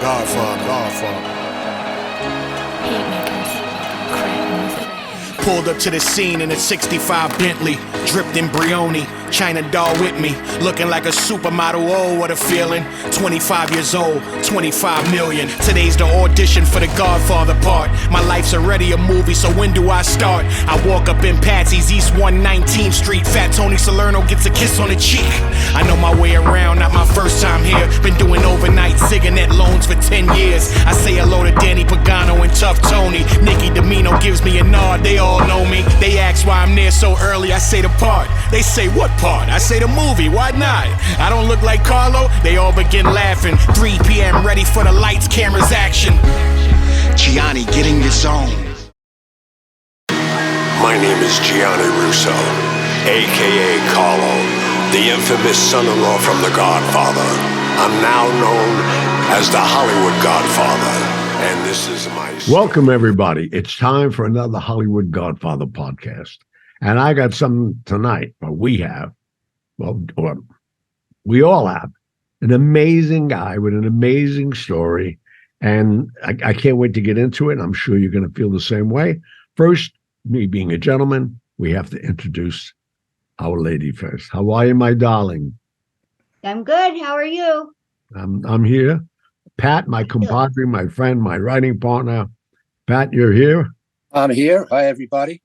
Godfather. Pulled up to the scene in a 65 Bentley, dripped in Brioni, China doll with me, looking like a supermodel. Oh, what a feeling. 25 years old, 25 million. Today's the audition for the Godfather part. My life's already a movie, so when do I start? I walk up in Patsy's East 119th Street. Fat Tony Salerno gets a kiss on the cheek. I know my way around, not my first time here. Been doing overnight cigarette loans for 10 years. I say hello to Danny Pagano and Tough Tony. Nicky Domino gives me a nod, they all know me. They ask why I'm there so early, I say the part. They say what part? I say the movie, why not? I don't look like Carlo, they all begin laughing. 3 p.m. ready for the lights, cameras, action. Gianni, get in your zone. My name is Gianni Russo, a.k.a. Carlo, the infamous son-in-law from The Godfather. I'm now known as the Hollywood Godfather, and this is my... Welcome, everybody. It's time for another Hollywood Godfather podcast. And I got some tonight, but we all have an amazing guy with an amazing story. And I can't wait to get into it. I'm sure you're going to feel the same way. First, me being a gentleman, we have to introduce our lady first. How are you, my darling? I'm good. How are you? I'm here. Pat, my compadre, my friend, my writing partner. Pat, you're here? I'm here. Hi, everybody.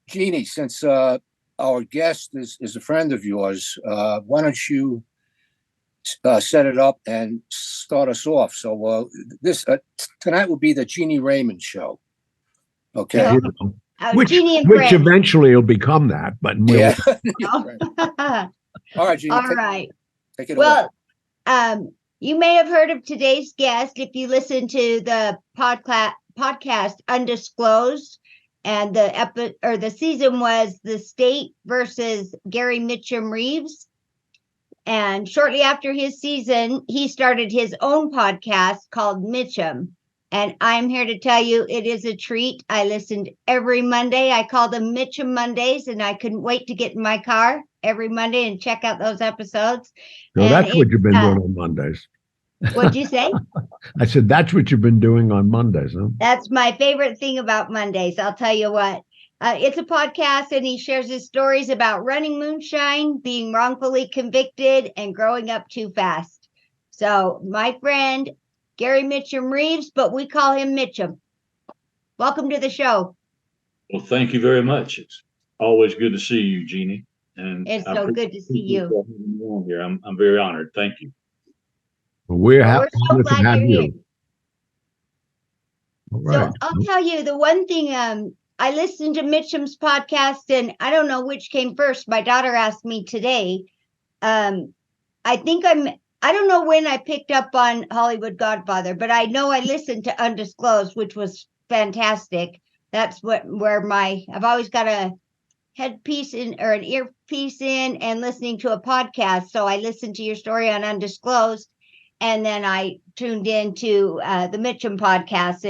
Jeannie, since our guest is a friend of yours, why don't you set it up and start us off? So this tonight will be the Jeannie Raymond show. Okay. Which eventually will become that, but yeah. All right, Jeannie. All right. Take it away. Well, you may have heard of today's guest if you listen to the podcast Undisclosed, and the season was The State versus Gary Mitchum Reeves. And shortly after his season, he started his own podcast called Mitchum. And I'm here to tell you it is a treat. I listened every Monday. I call them Mitchum Mondays, and I couldn't wait to get in my car every Monday and check out those episodes. So that's what you've been doing on Mondays. What'd you say? I said, that's what you've been doing on Mondays, huh? That's my favorite thing about Mondays. I'll tell you what. It's a podcast, and he shares his stories about running moonshine, being wrongfully convicted, and growing up too fast. So my friend, Gary Mitchum Reeves, but we call him Mitchum. Welcome to the show. Well, thank you very much. It's always good to see you, Jeannie. And it's so good to see you. Here. I'm very honored. Thank you. We're so glad to have you're you. Here. All right. So I'll tell you the one thing. I listened to Mitchum's podcast, and I don't know which came first. My daughter asked me today. I don't know when I picked up on Hollywood Godfather, but I know I listened to Undisclosed, which was fantastic. That's where I've always got a headpiece in or an earpiece in and listening to a podcast. So I listened to your story on Undisclosed. And then I tuned into the Mitchum podcast,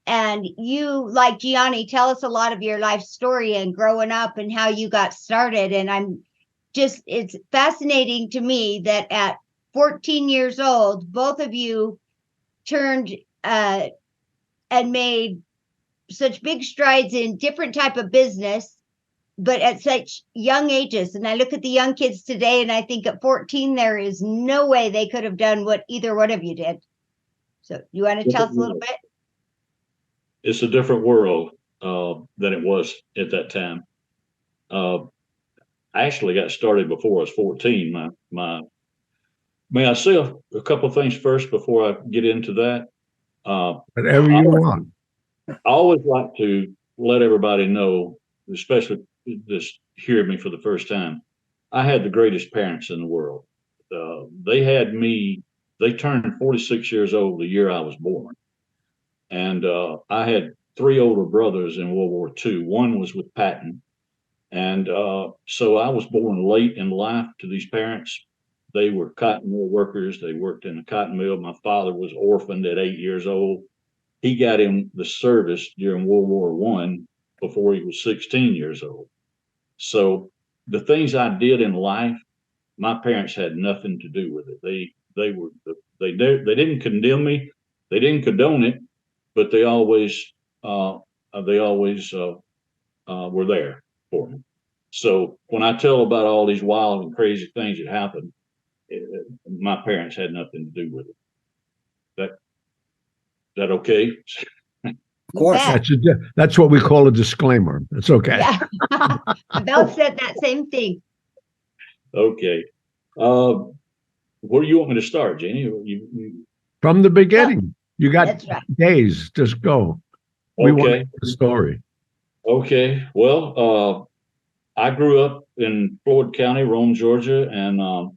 and you, like Gianni, tell us a lot of your life story and growing up and how you got started. And it's fascinating to me that at 14 years old, both of you turned and made such big strides in different type of business, but at such young ages. And I look at the young kids today, and I think at 14, there is no way they could have done what either one of you did. So you want to tell us a little bit? It's a different world than it was at that time. I actually got started before I was 14. May I say a couple of things first before I get into that? Whatever you want. I always like to let everybody know, especially this hearing me for the first time, I had the greatest parents in the world. They turned 46 years old the year I was born. And I had 3 older brothers in World War II. One was with Patton. And so I was born late in life to these parents. They were cotton mill workers. They worked in the cotton mill. My father was orphaned at 8 years old. He got in the service during World War I before he was 16 years old. So the things I did in life, my parents had nothing to do with it. they didn't condemn me, they didn't condone it, but they always were there for me. So when I tell about all these wild and crazy things that happened, my parents had nothing to do with it. That okay? Of course. bet. That's what we call a disclaimer. It's okay. Yeah. About said that same thing. Okay. Where do you want me to start, Jenny? From the beginning, you got That's right. days. Just go. We want Okay. the story. Okay. Well, I grew up in Floyd County, Rome, Georgia, and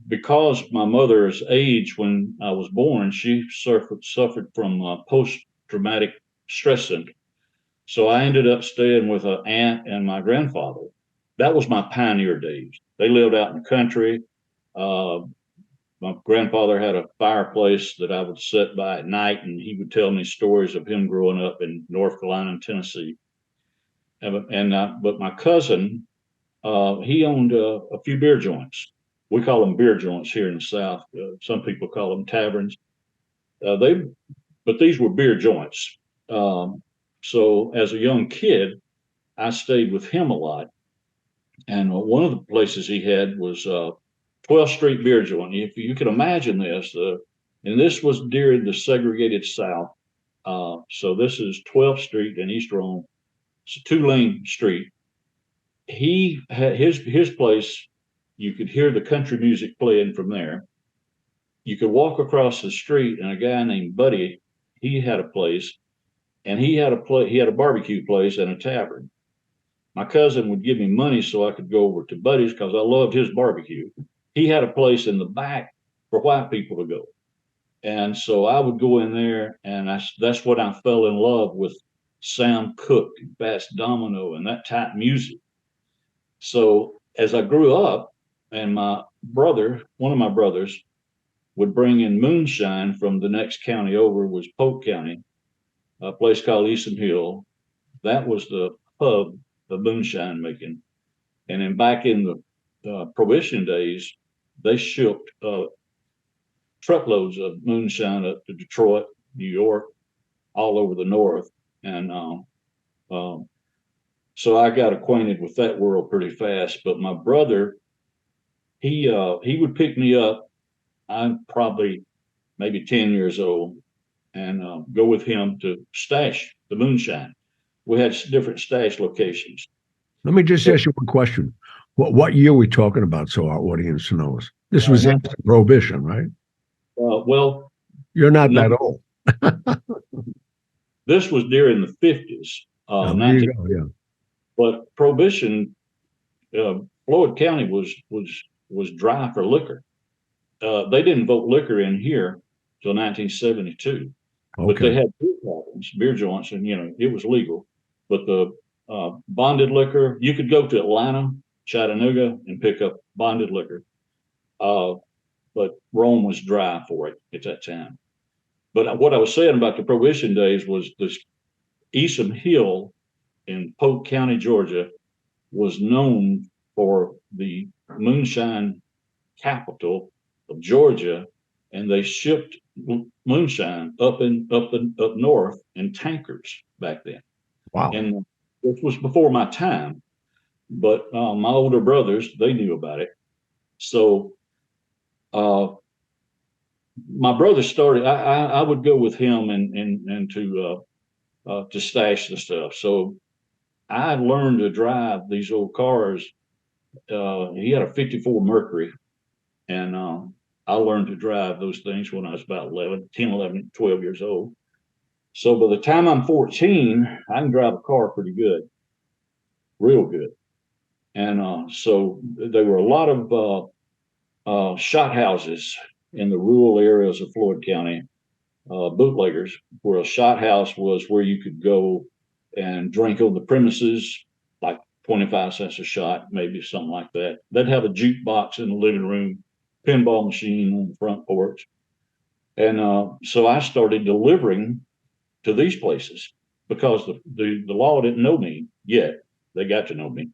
because my mother's age when I was born, she suffered from post-traumatic stress syndrome. So I ended up staying with an aunt and my grandfather. That was my pioneer days. They lived out in the country. My grandfather had a fireplace that I would sit by at night, and he would tell me stories of him growing up in North Carolina and Tennessee. But my cousin, he owned a few beer joints. We call them beer joints here in the South. Some people call them taverns. But these were beer joints. So as a young kid, I stayed with him a lot. And one of the places he had was 12th Street Beer Joint. If you can imagine this, and this was during the segregated South. So this is 12th Street in East Rome. It's a two-lane street. He had his place. You could hear the country music playing from there. You could walk across the street, and a guy named Buddy, he had a place, and he had a barbecue place and a tavern. My cousin would give me money so I could go over to Buddy's because I loved his barbecue. He had a place in the back for white people to go. And so I would go in there, and that's when I fell in love with Sam Cooke, Bass Domino, and that type music. So as I grew up, and one of my brothers, would bring in moonshine from the next county over was Polk County, a place called Easton Hill. That was the hub of moonshine making. And then back in the Prohibition days, they shipped truckloads of moonshine up to Detroit, New York, all over the North. And so I got acquainted with that world pretty fast. But my brother, he would pick me up. I'm probably maybe 10 years old, and go with him to stash the moonshine. We had different stash locations. Let me just ask you one question. What year are we talking about so our audience knows? This was after Prohibition, right? Well, You're not no, that old. this was during the 50s. There you go, yeah. But Prohibition, Floyd County was dry for liquor. They didn't vote liquor in here till 1972. But they Okay. had beer taverns, beer joints, and it was legal. But the bonded liquor, you could go to Atlanta, Chattanooga, and pick up bonded liquor. But Rome was dry for it at that time. But what I was saying about the Prohibition days was this Easton Hill in Polk County, Georgia, was known for the moonshine capital of Georgia, and they shipped moonshine up north in tankers back then. Wow. And this was before my time, but my older brothers, they knew about it. So my brother started. I would go with him and to stash the stuff. So I learned to drive these old cars. He had a '54 Mercury, and I learned to drive those things when I was about 10, 11, 12 years old. So by the time I'm 14, I can drive a car pretty good, real good. And so there were a lot of shot houses in the rural areas of Floyd County, bootleggers, where a shot house was where you could go and drink on the premises, like 25 cents a shot, maybe something like that. They'd have a jukebox in the living room, pinball machine on the front porch. And so I started delivering to these places because the law didn't know me yet. They got to know me.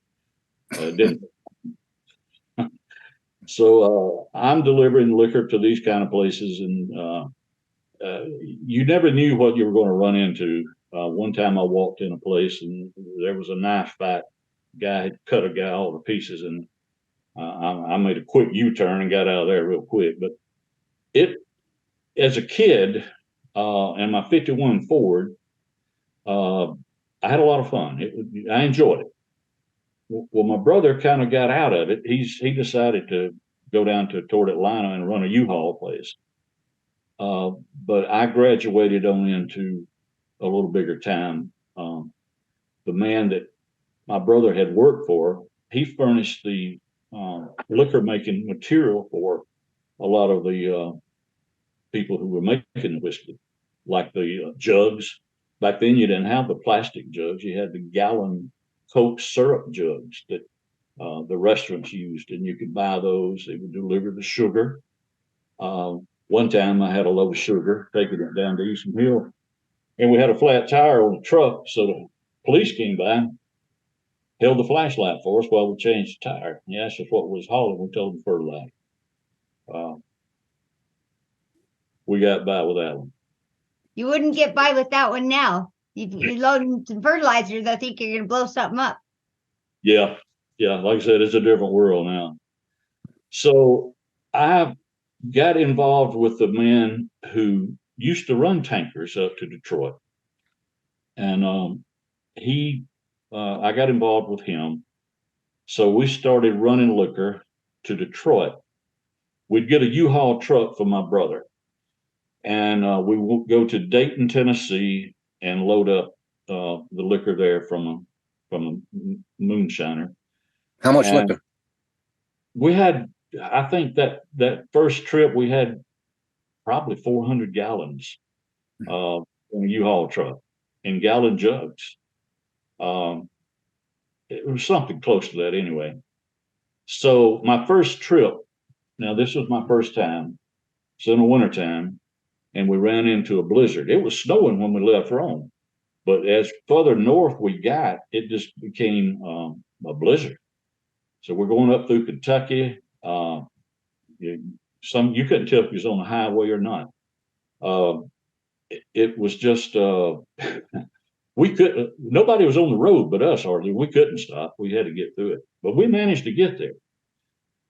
Didn't. So I'm delivering liquor to these kind of places, and you never knew what you were going to run into. One time I walked in a place and there was a knife fight. Guy had cut a guy all to pieces, and I made a quick U-turn and got out of there real quick. But it, as a kid, and my '51 Ford, I had a lot of fun. I enjoyed it. Well, my brother kind of got out of it. He decided to go down toward Atlanta and run a U-Haul place. But I graduated on into a little bigger time. The man that my brother had worked for, he furnished the liquor making material for a lot of the people who were making the whiskey, like the jugs. Back then, you didn't have the plastic jugs; you had the gallon Coke syrup jugs that the restaurants used, and you could buy those. They would deliver the sugar. One time, I had a load of sugar, taking it down to Eastern Hill, and we had a flat tire on the truck, so the police came by, held the flashlight for us while we changed the tire. He asked us what was hauling. We told him fertilizer. Uh, we got by with that one. You wouldn't get by with that one now. You load some fertilizer, they think you're going to blow something up. Yeah, yeah. Like I said, it's a different world now. So I got involved with the man who used to run tankers up to Detroit, and I got involved with him. So we started running liquor to Detroit. We'd get a U-Haul truck for my brother, and we would go to Dayton, Tennessee, and load up the liquor there from a moonshiner. How much And liquor? we had, I think that first trip we had probably 400 gallons in a U-Haul truck in gallon jugs. It was something close to that anyway. So my first trip, now this was my first time. It's in the wintertime, and we ran into a blizzard. It was snowing when we left Rome, but as further north we got, it just became a blizzard. So we're going up through Kentucky. You couldn't tell if it was on the highway or not. It was just we could nobody was on the road but us hardly. We couldn't stop. We had to get through it, but we managed to get there.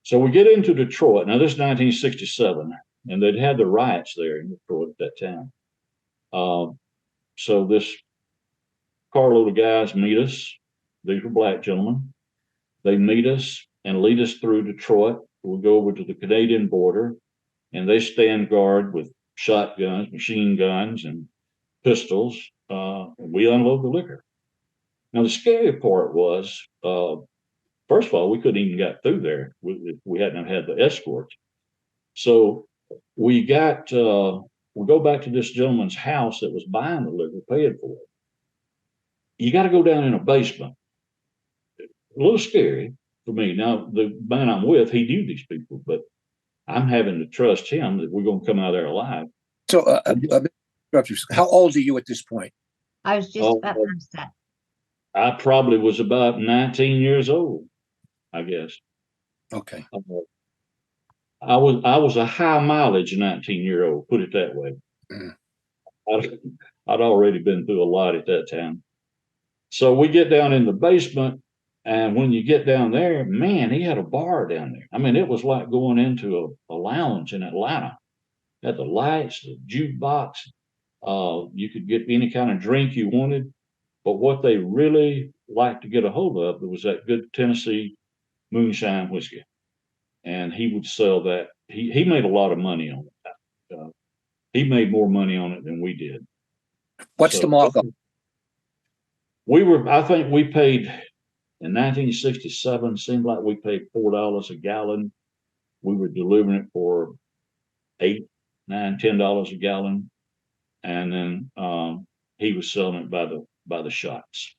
So we get into Detroit. Now this is 1967, and they'd had the riots there in Detroit at that time. So this carload of guys meet us. These were black gentlemen. They meet us and lead us through Detroit. We go over to the Canadian border, and they stand guard with shotguns, machine guns, and pistols. And we unload the liquor. Now the scary part was, first of all, we couldn't even get through there if we hadn't had the escort. So we go back to this gentleman's house that was buying the liquor, paying for it. You got to go down in a basement. A little scary for me. Now the man I'm with, he knew these people, but I'm having to trust him that we're going to come out of there alive. So, how old are you at this point? I was just about to ask that. I probably was about 19 years old, I guess. Okay. I was a high mileage 19-year-old, put it that way. I'd already been through a lot at that time. So we get down in the basement, and when you get down there, man, he had a bar down there. I mean, it was like going into a lounge in Atlanta. Had the lights, the jukebox. You could get any kind of drink you wanted. But what they really liked to get a hold of was that good Tennessee moonshine whiskey. And he would sell that. He made a lot of money on it. He made more money on it than we did. What's the markup? I think we paid in 1967, seemed like we paid $4 a gallon. We were delivering it for $8, $9, $10 a gallon. And then he was selling it by the shots.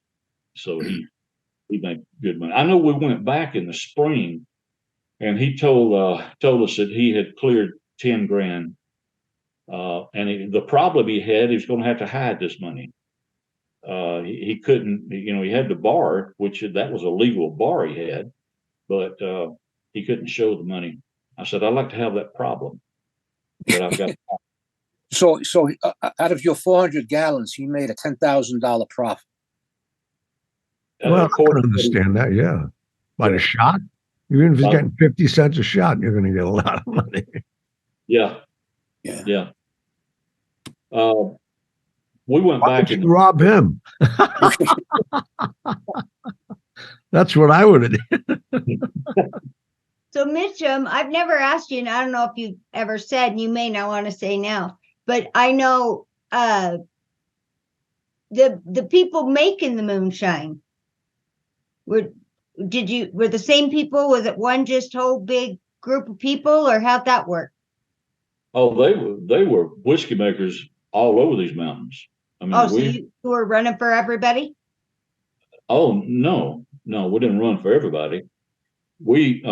So he made good money. I know we went back in the spring, and he told us that he had cleared 10 grand. And the problem he was going to have to hide this money. He couldn't, he had the bar, which that was a legal bar he had, but he couldn't show the money I said, I'd like to have that problem that I've got. So out of your 400 gallons, he made a $10,000 profit. Well, I can According to- understand that. Yeah. By the Yeah. shot, even if he's Uh, getting 50 cents a shot, you're going to get a lot of money. Yeah, Yeah. yeah. We went Why back don't in. you rob him? That's what I would have done. So Mitchum, I've never asked you, and I don't know if you ever said, and you may not want to say now, but I know the people making the moonshine were the same people? Was it one just whole big group of people, or how'd that work? Oh, they were whiskey makers all over these mountains. I mean, Oh, so you were running for everybody? oh no, we didn't run for everybody. We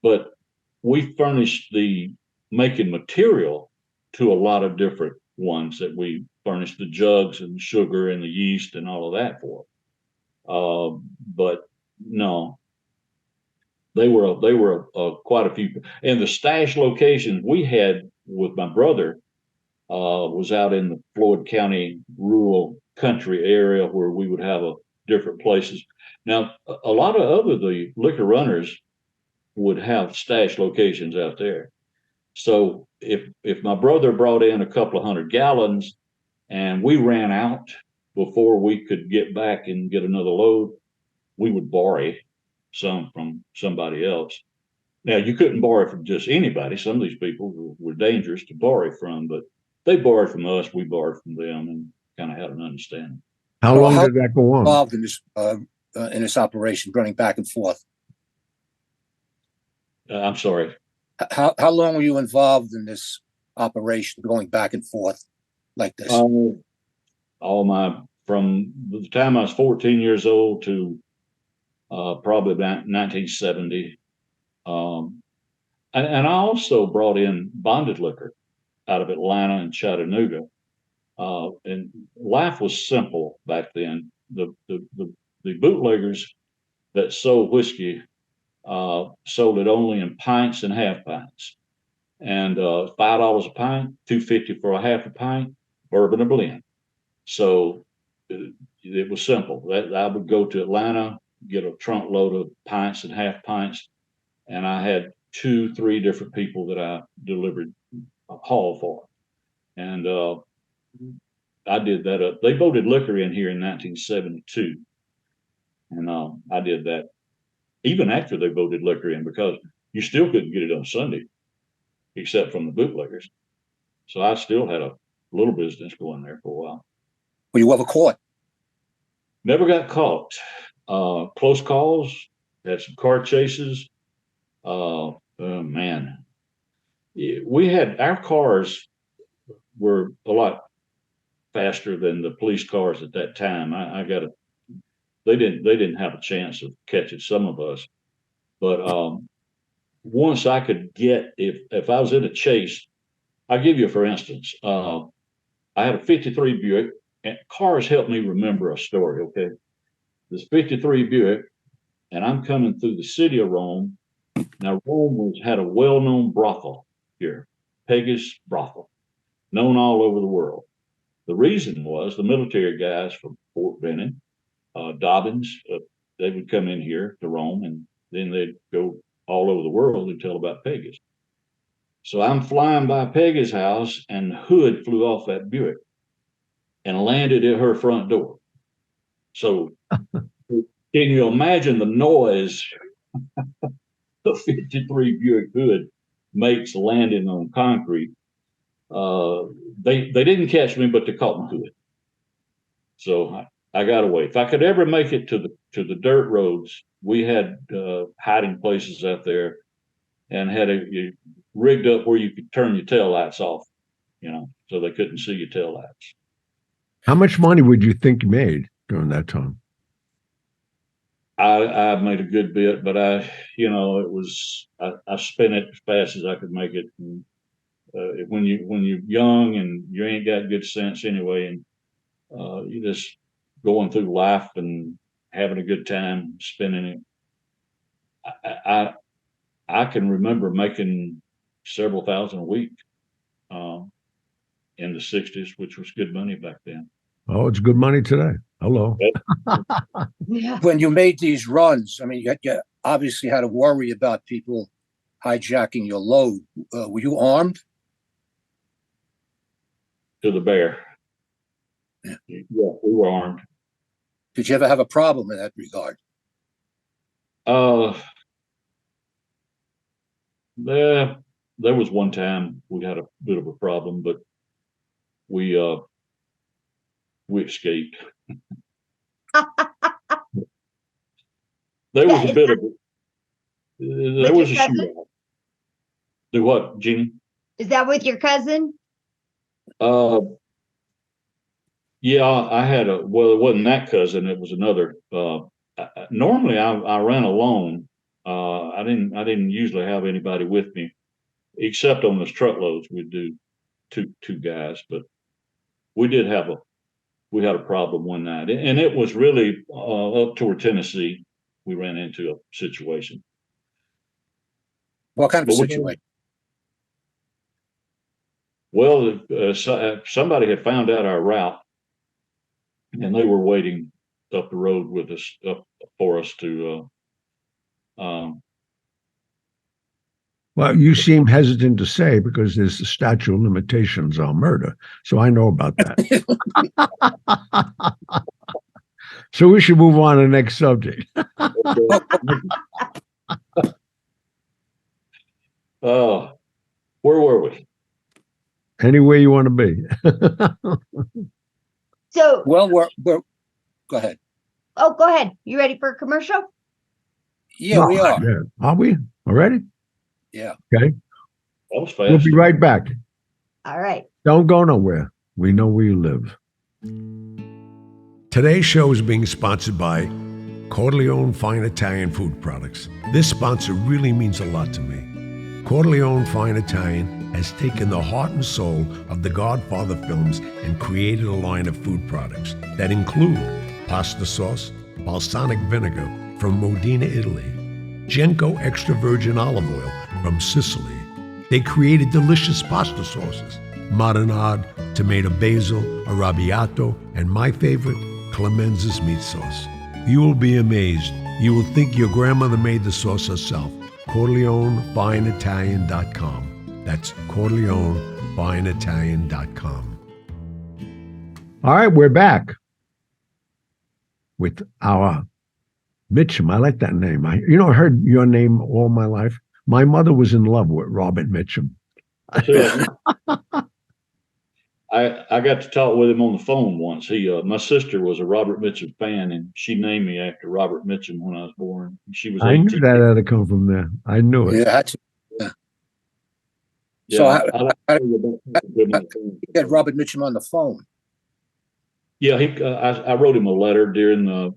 but we furnished the making material to a lot of different ones that we furnished the jugs and the sugar and the yeast and all of that for. But no, they were quite a few, and the stash locations we had with my brother was out in the Floyd County rural country area where we would have different places. Now, a lot of the liquor runners would have stash locations out there. So if my brother brought in a couple of 100 gallons and we ran out before we could get back and get another load, we would borrow some from somebody else. Now, you couldn't borrow from just anybody. Some of these people were dangerous to borrow from, but they borrowed from us, we borrowed from them, and kind of had an understanding. How So long how did that go on? involved in this operation, running back and forth? I'm sorry. How long were you involved in this operation, going back and forth like this? From the time I was 14 years old to probably about 1970. And I also brought in bonded liquor out of Atlanta and Chattanooga. And life was simple back then. The bootleggers that sold whiskey sold it only in pints and half pints, and $5 a pint, $2.50 for a half a pint, bourbon or blend. So it was simple. I would go to Atlanta, get a trunk load of pints and half pints, and I had 2-3 different people that I delivered a haul for, and I did that. They voted liquor in here in 1972, and I did that even after they voted liquor in, because you still couldn't get it on Sunday, except from the bootleggers. So I still had a little business going there for a while. Were you ever caught? Never got caught. Close calls, had some car chases. Oh man, we had, our cars were a lot faster than the police cars at that time. They didn't have a chance of catching some of us, but once I could get, if I was in a chase, I'll give you for instance, I had a 53 Buick, and cars help me remember a story. Okay, this 53 Buick, and I'm coming through the city of Rome. Now, Rome had a well-known brothel here, Pegasus Brothel, known all over the world. The reason was the military guys from Fort Benning, Dobbins, they would come in here to Rome, and then they'd go all over the world and tell about Pegasus. So I'm flying by Peggy's house, and the hood flew off that Buick and landed at her front door. So can you imagine the noise the 53 Buick hood makes landing on concrete? They didn't catch me, but they caught my hood. So I got away. If I could ever make it to the dirt roads, we had hiding places out there, and had you rigged up where you could turn your tail lights off, so they couldn't see your tail lights. How much money would you think you made during that time? I made a good bit, but I spent it as fast as I could make it. And, when you're young and you ain't got good sense anyway, and you just going through life and having a good time spending it. I can remember making several thousand a week in the 60s, which was good money back then. Oh, it's good money today. Hello. Yeah. When you made these runs, I mean, you obviously had to worry about people hijacking your load. Were you armed? To the bear. Yeah. Yeah, we were armed. Did you ever have a problem in that regard? There was one time we had a bit of a problem, but we escaped. There was a bit of it. There was a shootout. Do what, Jeannie? Is that with your cousin? Yeah, I had well, it wasn't that cousin, it was another. Normally I ran alone. I didn't usually have anybody with me, except on those truckloads. We'd do two guys, but we had a problem one night, and it was really up toward Tennessee. We ran into a situation. What kind of a situation? Well, somebody had found out our route, and they were waiting up the road with us up for us to. Well, you seem hesitant to say because there's the statute of limitations on murder. So I know about that. So we should move on to the next subject. Where were we? Anywhere you want to be. So, well, we're go ahead. Oh, go ahead. You ready for a commercial? Yeah, we are. Yeah. Are we already? Yeah. Okay. That was fast. We'll be right back. All right. Don't go nowhere. We know where you live. Today's show is being sponsored by Corleone Fine Italian Food Products. This sponsor really means a lot to me. Corleone Fine Italian has taken the heart and soul of the Godfather films and created a line of food products that include pasta sauce, balsamic vinegar from Modena, Italy, Genco extra virgin olive oil from Sicily. They created delicious pasta sauces, marinade, tomato basil, arrabbiato, and my favorite, Clemenza's meat sauce. You will be amazed. You will think your grandmother made the sauce herself. CorleoneFineItalian.com. That's CorleoneFineItalian.com. All right, we're back with our Mitchum. I like that name. I heard your name all my life. My mother was in love with Robert Mitchum. I got to talk with him on the phone once. My sister was a Robert Mitchum fan, and she named me after Robert Mitchum when I was born. She was 18. I knew that had to come from there. I knew it. Yeah. Yeah, So how you get Robert Mitchum on the phone? Yeah, I wrote him a letter during the.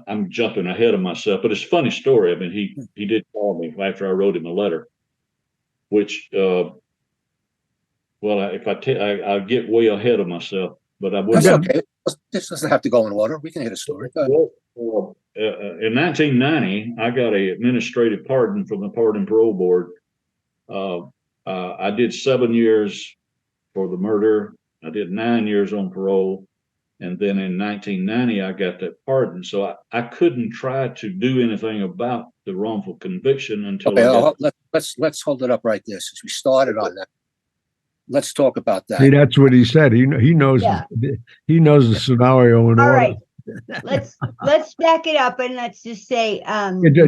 I'm jumping ahead of myself, but it's a funny story. I mean, he did call me after I wrote him a letter, which, well, if I get way ahead of myself, but I wouldn't. That's okay. This doesn't have to go in order. We can hit a story. Well, in 1990, I got an administrative pardon from the Pardon Parole Board. I did 7 years for the murder. I did 9 years on parole. And then in 1990, I got that pardon. So I couldn't try to do anything about the wrongful conviction until let's hold it up right there since we started on that. Let's talk about that. See, that's what he said. He knows. Yeah. He knows the scenario in All order. right. Let's back it up and let's just say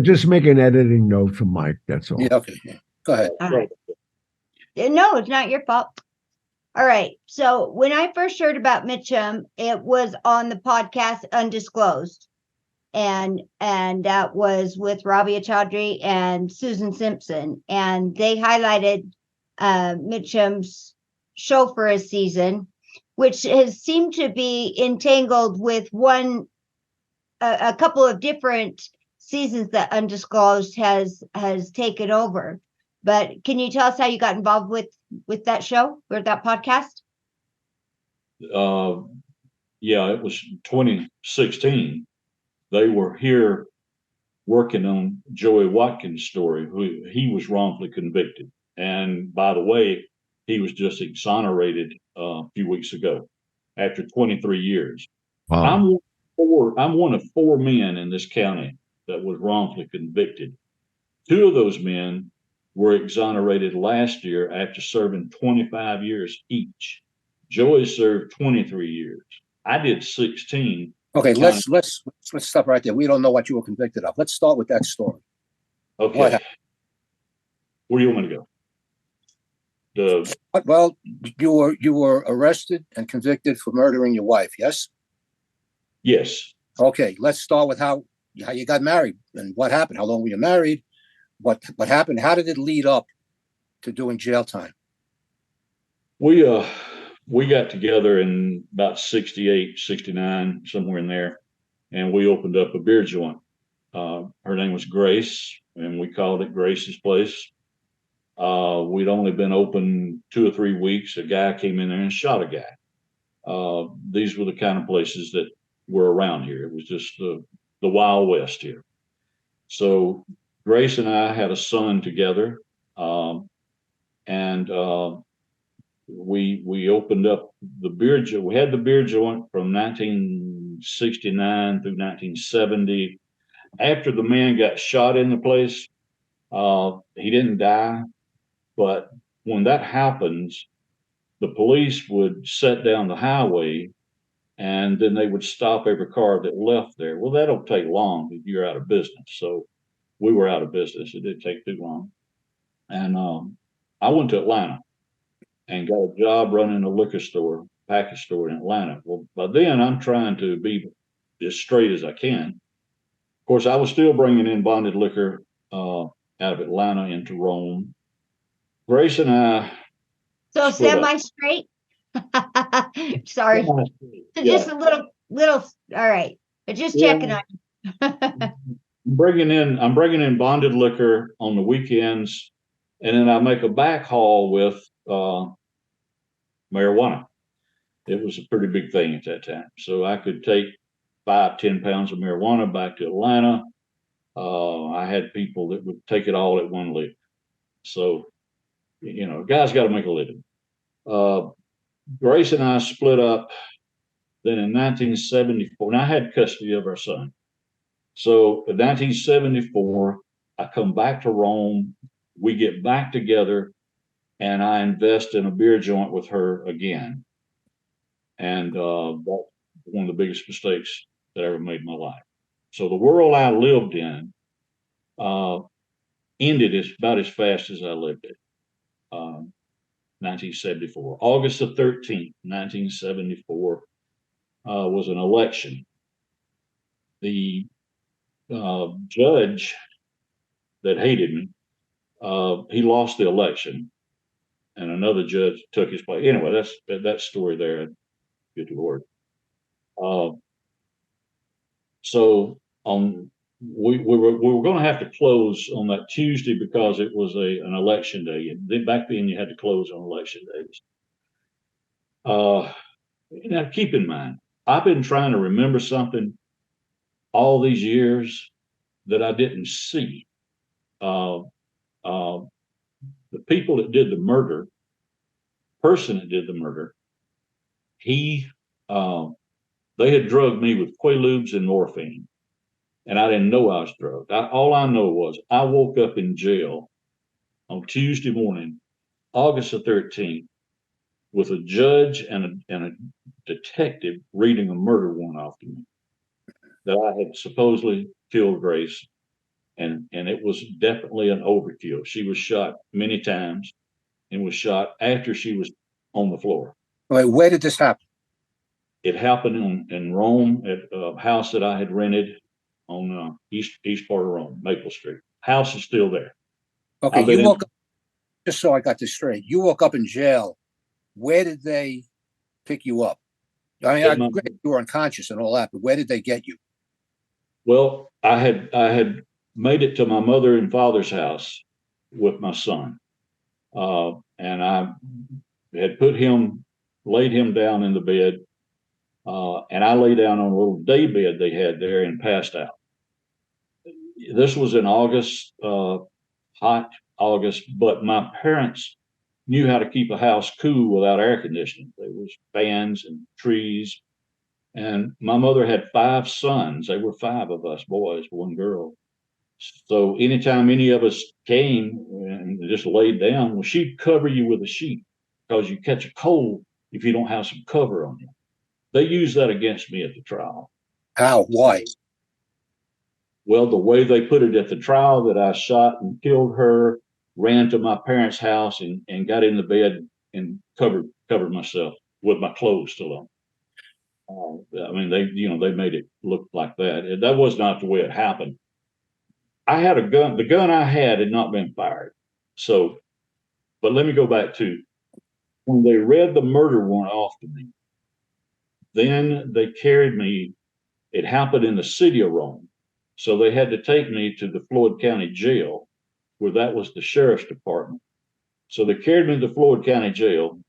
Just make an editing note for Mike. That's all. Yeah, okay. Yeah. Go ahead. all right. No, it's not your fault. All right. So when I first heard about Mitchum, it was on the podcast Undisclosed. And that was with Rabia Chaudhry and Susan Simpson. And they highlighted Mitchum's show for a season, which has seemed to be entangled with a couple of different seasons that Undisclosed has taken over. But can you tell us how you got involved with that show or that podcast? Yeah, it was 2016. They were here working on Joey Watkins' story, who he was wrongfully convicted. And by the way, he was just exonerated a few weeks ago after 23 years. Wow. I'm one of four men in this county that was wrongfully convicted. Two of those men were exonerated last year after serving 25 years each. Joey served 23 years. I did 16. Okay, let's stop right there. We don't know what you were convicted of. Let's start with that story. Okay. What happened? Where do you want me to go? Well, you were arrested and convicted for murdering your wife. Yes. Yes. Okay, let's start with how you got married and what happened. How long were you married? What happened? How did it lead up to doing jail time? We got together in about 68, 69, somewhere in there, and we opened up a beer joint. Her name was Grace, and we called it Grace's Place. We'd only been open 2 or 3 weeks. A guy came in there and shot a guy. These were the kind of places that were around here. It was just the Wild West here. So Grace and I had a son together, and we opened up the beer joint. We had the beer joint from 1969 through 1970. After the man got shot in the place, he didn't die, but when that happens, the police would set down the highway and then they would stop every car that left there. Well, that don't take long if you're out of business. So we were out of business. It didn't take too long. And I went to Atlanta and got a job running a liquor store, package store in Atlanta. Well, by then I'm trying to be as straight as I can. Of course, I was still bringing in bonded liquor out of Atlanta into Rome. Grace and I. So semi-straight? Sorry. So just a little, all right. But just checking on you. I'm bringing in bonded liquor on the weekends, and then I make a back haul with marijuana. It was a pretty big thing at that time. So I could take 5-10 pounds of marijuana back to Atlanta. I had people that would take it all at one lick. So, guys got to make a living. Grace and I split up then in 1974, and I had custody of our son. So in 1974, I come back to Rome. We get back together, and I invest in a beer joint with her again. And that's one of the biggest mistakes that I ever made in my life. So the world I lived in ended about as fast as I lived it. 1974, August the 13th, 1974, was an election. The judge that hated me, he lost the election, and another judge took his place. Anyway, that's that story there. Good Lord. So we were going to have to close on that Tuesday because it was an election day, and then back then you had to close on election days. Now keep in mind, I've been trying to remember something all these years that I didn't see. The people that did the murder, person that did the murder, they had drugged me with Quaaludes and morphine, and I didn't know I was drugged. All I know was I woke up in jail on Tuesday morning, August the 13th, with a judge and a detective reading a murder warrant off to me that I had supposedly killed Grace, and it was definitely an overkill. She was shot many times and was shot after she was on the floor. Wait, where did this happen? It happened in Rome at a house that I had rented on east part of Rome, Maple Street. House is still there. Okay, you woke up, just so I got this straight, you woke up in jail. Where did they pick you up? I mean, I agree you were unconscious and all that, but where did they get you? Well, I had made it to my mother and father's house with my son, and I had laid him down in the bed, and I lay down on a little day bed they had there and passed out. this was in August, hot August, but my parents knew how to keep a house cool without air conditioning. There was fans and trees. And my mother had 5 sons. There were 5 of us boys, 1 girl. So anytime any of us came and just laid down, well, she'd cover you with a sheet because you catch a cold if you don't have some cover on you. They used that against me at the trial. How? Why? Well, the way they put it at the trial, that I shot and killed her, ran to my parents' house and got in the bed and covered myself with my clothes still on. I mean, they made it look like that. That was not the way it happened. I had a gun. The gun I had not been fired. So, but let me go back to when they read the murder warrant off to me. Then they carried me. It happened in the city of Rome. So they had to take me to the Floyd County Jail, where that was the sheriff's department. So they carried me to the Floyd County Jail.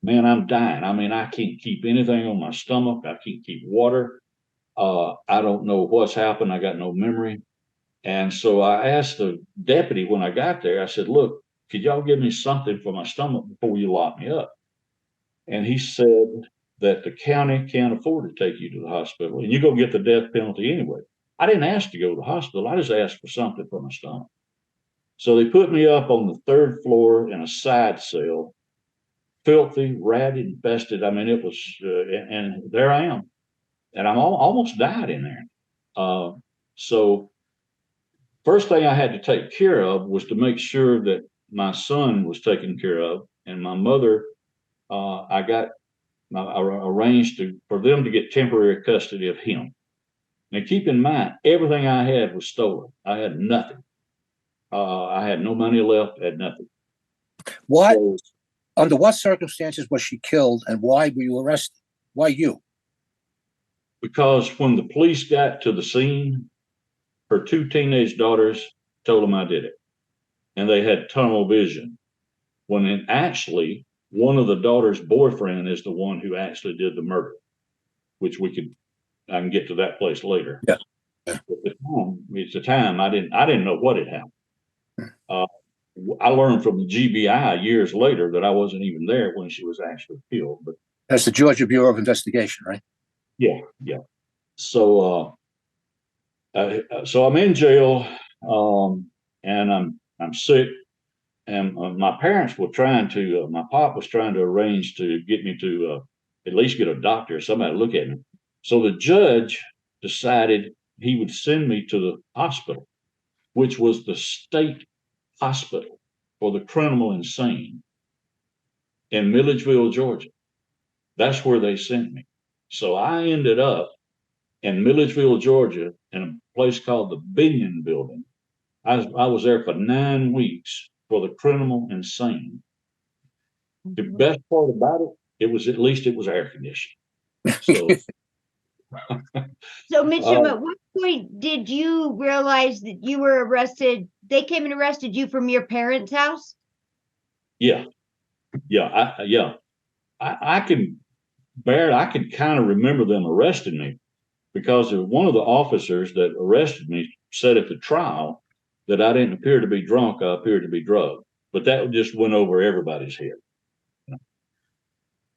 Man, I'm dying. I mean, I can't keep anything on my stomach. I can't keep water. I don't know what's happened. I got no memory. And so I asked the deputy when I got there, I said, look, could y'all give me something for my stomach before you lock me up? And he said that the county can't afford to take you to the hospital and you're going to get the death penalty anyway. I didn't ask to go to the hospital. I just asked for something for my stomach. So they put me up on the 3rd floor in a side cell, filthy, rat infested. I mean, it was, and there I am. And I'm almost died in there. So first thing I had to take care of was to make sure that my son was taken care of, and my mother, I arranged for them to get temporary custody of him. Now, keep in mind, everything I had was stolen. I had nothing. I had no money left. Had nothing. What? So, under what circumstances was she killed, and why were you arrested? Why you? Because when the police got to the scene, her 2 teenage daughters told them I did it, and they had tunnel vision. When actually, one of the daughter's boyfriend is the one who actually did the murder, which I can get to that place later. Yeah. At the time, I didn't know what had happened. I learned from the GBI years later that I wasn't even there when she was actually killed. But that's the Georgia Bureau of Investigation, right? Yeah. So, so I'm in jail, and I'm sick. And my parents were trying to, my pop was trying to arrange to get me to at least get a doctor, somebody to look at me. So the judge decided he would send me to the hospital, which was the state hospital for the criminal insane in Milledgeville, Georgia. That's where they sent me. So I ended up in Milledgeville, Georgia, in a place called the Binion Building. I was there for 9 weeks for the criminal insane. The best part about it was at least it was air conditioned. So, So Mitchum, at what point did you realize that you were arrested? They came and arrested you from your parents' house? yeah. I can kind of remember them arresting me because one of the officers that arrested me said at the trial that I didn't appear to be drunk, I appeared to be drugged. But that just went over everybody's head.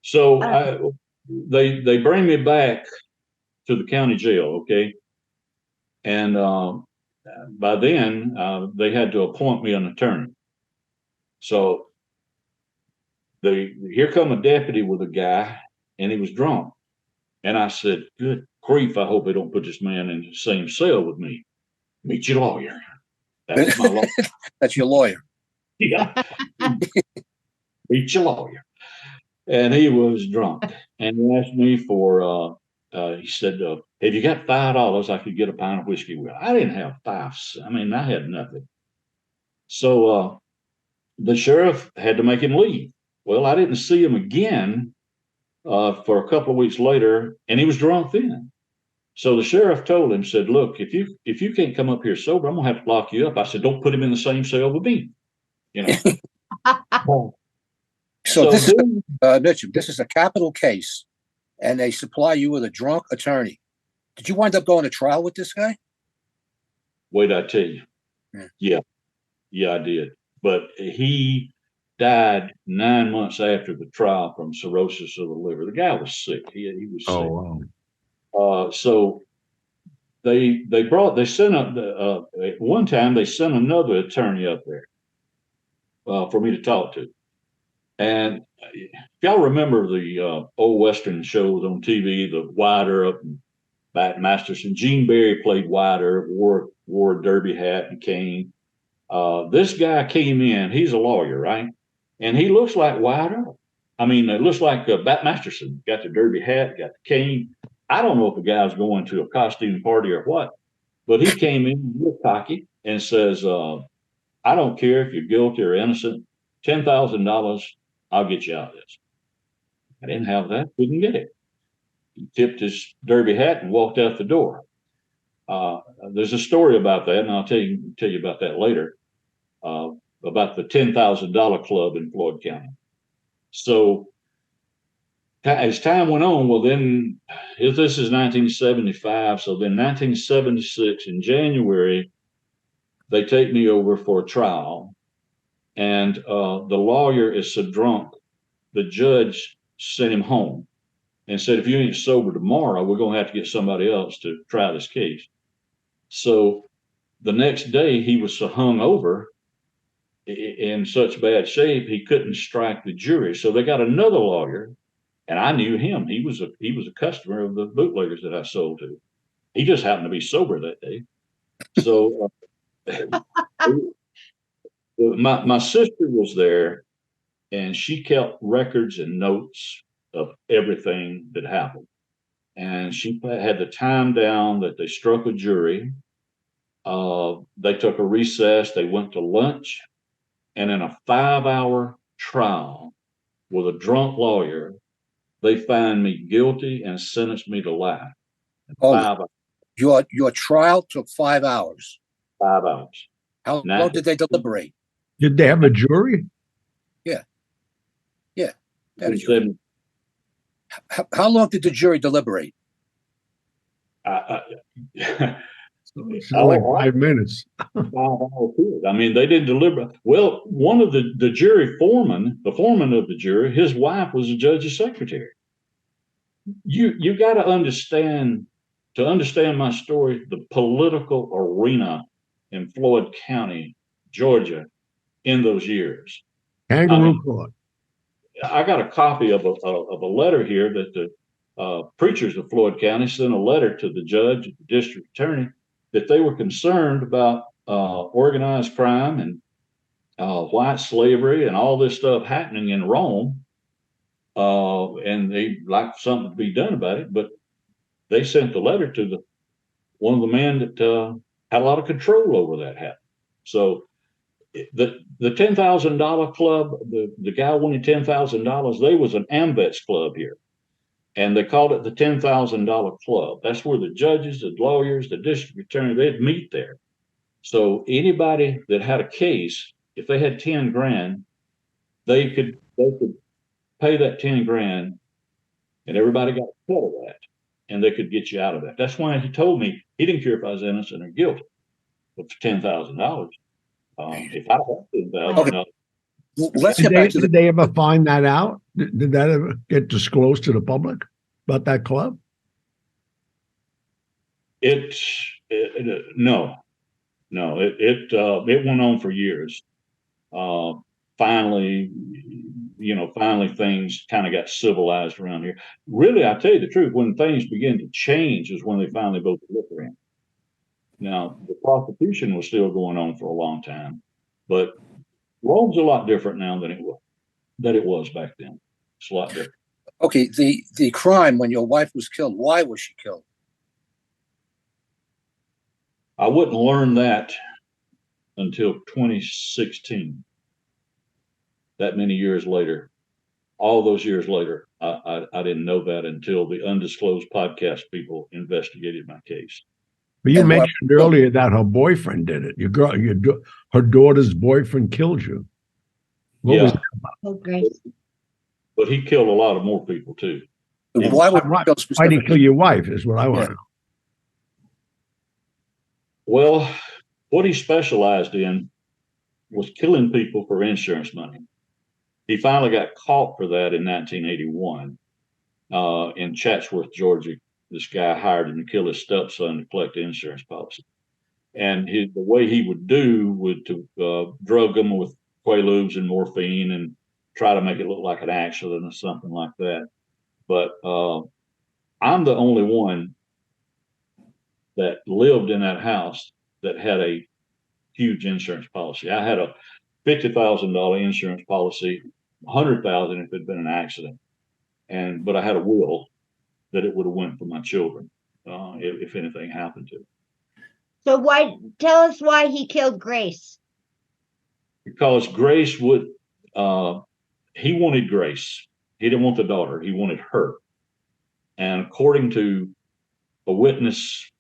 So they bring me back to the county jail, okay? And by then, they had to appoint me an attorney. So here come a deputy with a guy, and he was drunk. And I said, good grief, I hope they don't put this man in the same cell with me. Meet your lawyer. That's my lawyer. That's your lawyer. Yeah. Meet your lawyer. And he was drunk. And he asked me for, he said, have you got $5 I could get a pint of whiskey with? I didn't have 5. I mean, I had nothing. So the sheriff had to make him leave. Well, I didn't see him again for a couple of weeks later, and he was drunk then. So the sheriff told him, said, look, if you can't come up here sober, I'm gonna have to lock you up. I said, don't put him in the same cell with me. You know. So this is Mitchum, this is a capital case, and they supply you with a drunk attorney. Did you wind up going to trial with this guy? Wait, I tell you. Yeah. Yeah, I did. But he died 9 months after the trial from cirrhosis of the liver. The guy was sick. He was sick. Oh, wow. So they sent at one time they sent another attorney up there for me to talk to. And if y'all remember the old Western shows on TV, the Wyatt Earp and Bat Masterson, Gene Barry played Wyatt Earp, wore a derby hat and cane. This guy came in, he's a lawyer, right? And he looks like Wyatt Earp. I mean, it looks like Bat Masterson, got the derby hat, got the cane. I don't know if the guy's going to a costume party or what, but he came in real cocky and says, I don't care if you're guilty or innocent, $10,000, I'll get you out of this. I didn't have that, couldn't get it. He tipped his derby hat and walked out the door. There's a story about that, and I'll tell you about that later, about the $10,000 club in Floyd County. So as time went on, well, then if this is 1975, so then 1976 in January, they take me over for a trial, and the lawyer is so drunk, the judge sent him home and said, if you ain't sober tomorrow, we're going to have to get somebody else to try this case. So the next day he was so hung over in such bad shape, he couldn't strike the jury. So they got another lawyer, and I knew him. He was a customer of the bootleggers that I sold to. He just happened to be sober that day. So my sister was there, and she kept records and notes of everything that happened. And she had the time down that they struck a jury. They took a recess. They went to lunch. And in a 5-hour trial with a drunk lawyer, they found me guilty and sentenced me to life. Your trial took 5 hours. 5 hours. How long did they deliberate? Did they have a jury? Yeah. How long did the jury deliberate? Like 5 minutes. 5 hour period. I mean, they didn't deliberate. Well, one of the jury foreman, the foreman of the jury, his wife was a judge's secretary. You got to understand my story, the political arena in Floyd County, Georgia, in those years. Kangaroo court. I got a copy of a letter here that the preachers of Floyd County sent a letter to the judge, the district attorney, that they were concerned about organized crime and white slavery and all this stuff happening in Rome. And they'd like something to be done about it, but they sent the letter to one of the men that had a lot of control over that happening. So the $10,000 club, the guy wanted $10,000. They was an AMVETS club here, and they called it the $10,000 club. That's where the judges, the lawyers, the district attorney, they'd meet there. So anybody that had a case, if they had 10 grand, they could pay that 10 grand, and everybody got a cut of that, and they could get you out of that. That's why he told me he didn't care if I was innocent or guilty. But for $10,000, if I had $10,000, let's get back to Did they ever find that out? Did that ever get disclosed to the public about that club? No. It went on for years. Finally things kind of got civilized around here. Really, I tell you the truth, when things began to change is when they finally voted liquor in. Now, the prostitution was still going on for a long time, but Rome's a lot different now than it was back then. It's a lot different. Okay, the crime when your wife was killed, why was she killed? I wouldn't learn that until 2016. That many years later, all those years later, I didn't know that until the Undisclosed Podcast people investigated my case. But you mentioned earlier that her boyfriend did it. Her daughter's boyfriend killed you. What was that about? Oh, great. But he killed a lot of more people too. Why Why did he kill your wife is what I want to know. Well, What he specialized in was killing people for insurance money. He finally got caught for that in 1981 in Chatsworth, Georgia. This guy hired him to kill his stepson to collect the insurance policy. And the way he would do would to drug them with Quaaludes and morphine and try to make it look like an accident or something like that. But I'm the only one that lived in that house that had a huge insurance policy. I had a $50,000 insurance policy, $100,000 if it had been an accident, but I had a will that it would have went for my children if anything happened to them. So tell us why he killed Grace? Because Grace would, he wanted Grace. He didn't want the daughter. He wanted her. And according to a witness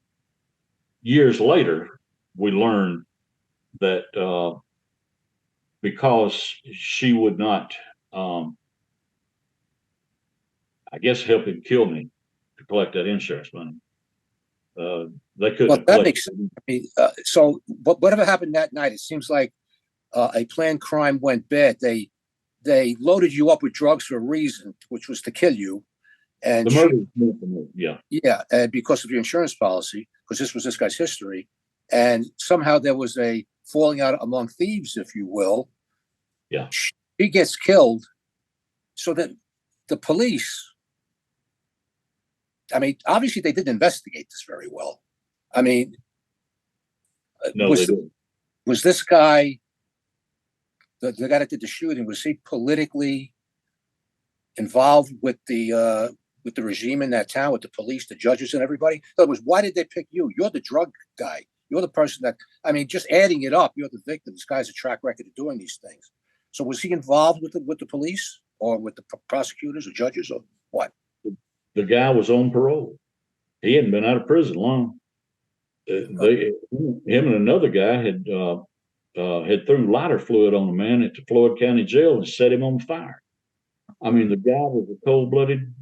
years later, we learned that because she would not, I guess, help him kill me to collect that insurance money. They couldn't. Well, that makes sense. I mean, so whatever happened that night, it seems like a planned crime went bad. They loaded you up with drugs for a reason, which was to kill you. And the murder, yeah, and because of your insurance policy, because this was this guy's history, and somehow there was a falling out among thieves, if you will. Yeah, he gets killed, so that the police. I mean, obviously they didn't investigate this very well. I mean, no, they didn't. Was this guy, the guy that did the shooting, was he politically involved with the regime in that town, with the police, the judges, and everybody? In other words, why did they pick you? You're the drug guy. You're the person that, I mean, just adding it up, you're the victim. This guy's a track record of doing these things. So was he involved with the police or with the prosecutors or judges or what? The guy was on parole. He hadn't been out of prison long. Him and another guy had threw lighter fluid on a man at the Floyd County Jail and set him on fire. I mean, the guy was a cold-blooded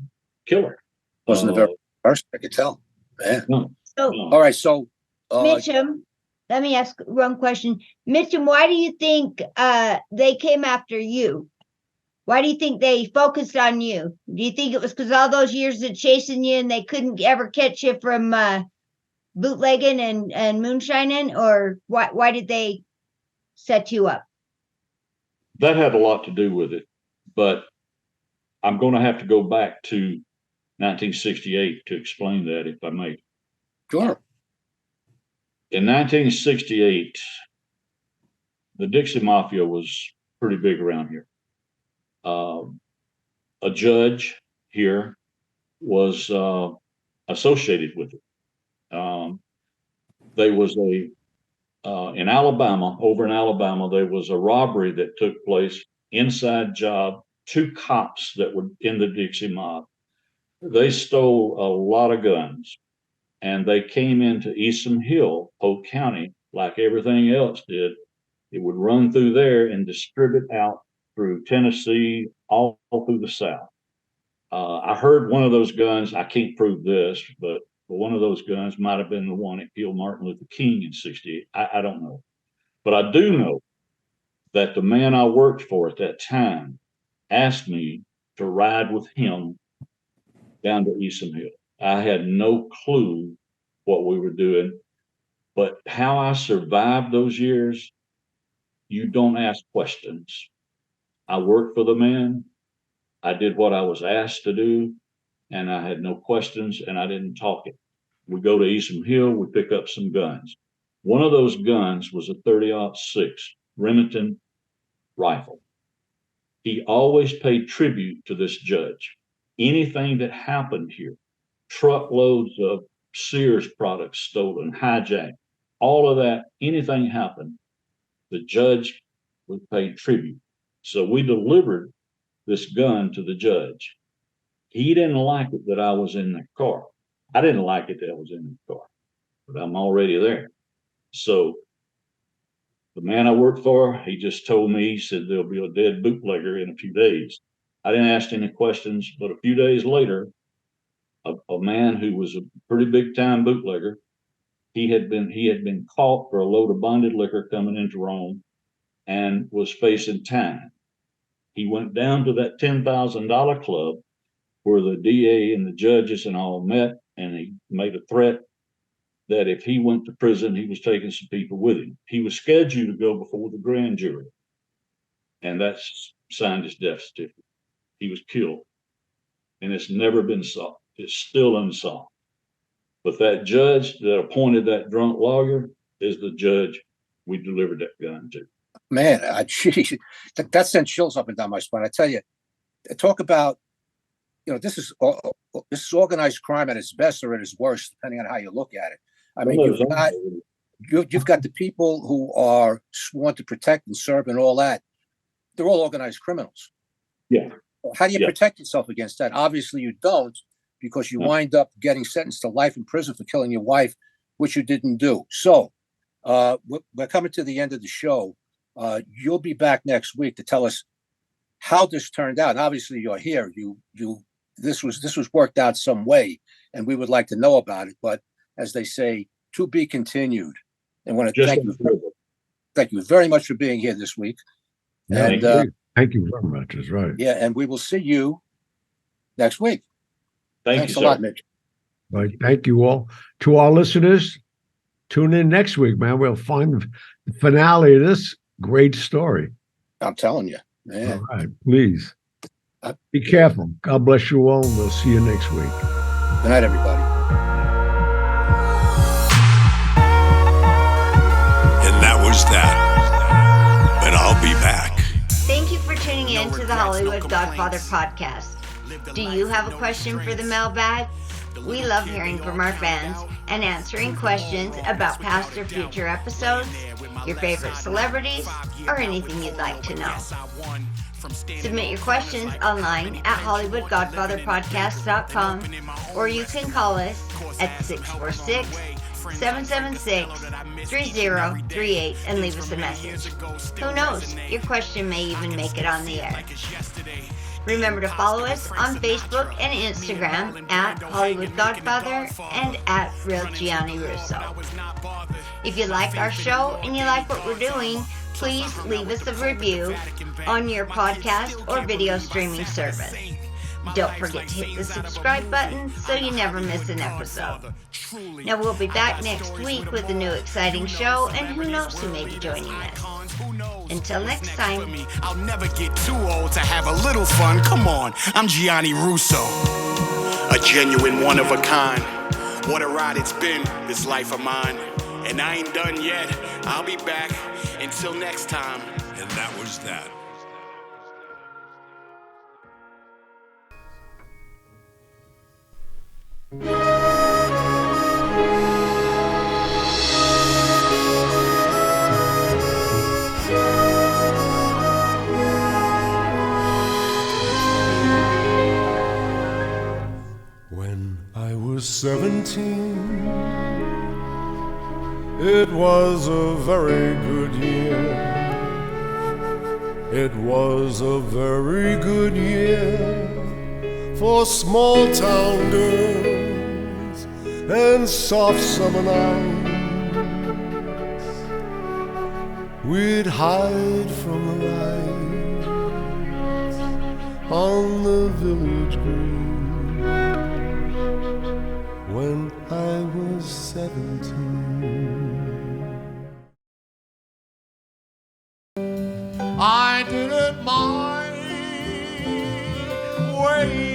killer. Wasn't the very first, I could tell. Man. No, So, no. All right, so Mitchum, let me ask one question. Mitchum, why do you think they came after you? Why do you think they focused on you? Do you think it was because all those years of chasing you and they couldn't ever catch you from bootlegging and moonshining, or why did they set you up? That had a lot to do with it, but I'm going to have to go back to 1968 to explain that, if I may. sure. In 1968, the Dixie Mafia was pretty big around here. A judge here was associated with it. There was in Alabama, there was a robbery that took place, inside job, 2 cops that were in the Dixie mob. They stole a lot of guns, and they came into Esom Hill, Polk County, like everything else did. It would run through there and distribute out through Tennessee, all through the South. I heard one of those guns, I can't prove this, but one of those guns might have been the one that killed Martin Luther King in 68. I don't know. But I do know that the man I worked for at that time asked me to ride with him down to Esom Hill. I had no clue what we were doing, but how I survived those years, you don't ask questions. I worked for the man. I did what I was asked to do, and I had no questions, and I didn't talk it. We go to Esom Hill, we pick up some guns. One of those guns was a 30-06 Remington rifle. He always paid tribute to this judge. Anything that happened here, truckloads of Sears products stolen, hijacked, all of that, anything happened, the judge would pay tribute. So we delivered this gun to the judge. He didn't like it that I was in the car. I didn't like it that I was in the car, but I'm already there. So the man I worked for, he just told me, he said, there'll be a dead bootlegger in a few days. I didn't ask any questions, but a few days later, a man who was a pretty big time bootlegger he had been caught for a load of bonded liquor coming into Rome and was facing time. He went down to that $10,000 club where the DA and the judges and all met, and he made a threat that if he went to prison, he was taking some people with him. He was scheduled to go before the grand jury, and that's signed his death certificate. He was killed, and it's never been solved. It's still unsolved. But that judge that appointed that drunk lawyer is the judge we delivered that gun to. Man, geez, that sent chills up and down my spine. I tell you, talk about, this is organized crime at its best or at its worst, depending on how you look at it. I mean, you've got the people who are sworn to protect and serve and all that. They're all organized criminals. Yeah. How do you protect yourself against that? Obviously, you don't, because you wind up getting sentenced to life in prison for killing your wife, which you didn't do. So we're coming to the end of the show. You'll be back next week to tell us how this turned out. And obviously, you're here. This was worked out some way, and we would like to know about it. But as they say, to be continued. And want to thank you very much for being here this week. Yeah, and thank you very much. That's right. Yeah, and we will see you next week. Thanks a lot, Mitch. Right. Thank you all. To our listeners, tune in next week, man. We'll find the finale of this great story. I'm telling you, man. All right, please be careful. God bless you all. We'll see you next week. Good night, everybody. And that was that. But I'll be back. Thank you for tuning in to the Hollywood Godfather podcast. Do you have a question for the mailbag? We love hearing from our fans and answering questions about past or future episodes, your favorite celebrities, or anything you'd like to know. Submit your questions online at HollywoodGodfatherPodcast.com, or you can call us at 646-776-3038 and leave us a message. Who knows? Your question may even make it on the air. Remember to follow us on Facebook and Instagram at Hollywood Godfather and at Real Gianni Russo. If you like our show and you like what we're doing, please leave us a review on your podcast or video streaming service. Don't forget to hit the subscribe button so you never miss an episode. Now we'll be back next week with a new exciting show, and who knows who may be joining us. Until next time. I'll never get too old to have a little fun. Come on, I'm Gianni Russo, a genuine one of a kind. What a ride it's been, this life of mine. And I ain't done yet. I'll be back. Until next time. And that was that. When I was 17, it was a very good year. It was a very good year for small town girls and soft summer nights. We'd hide from the lights on the village green. When I was 17, I didn't mind waiting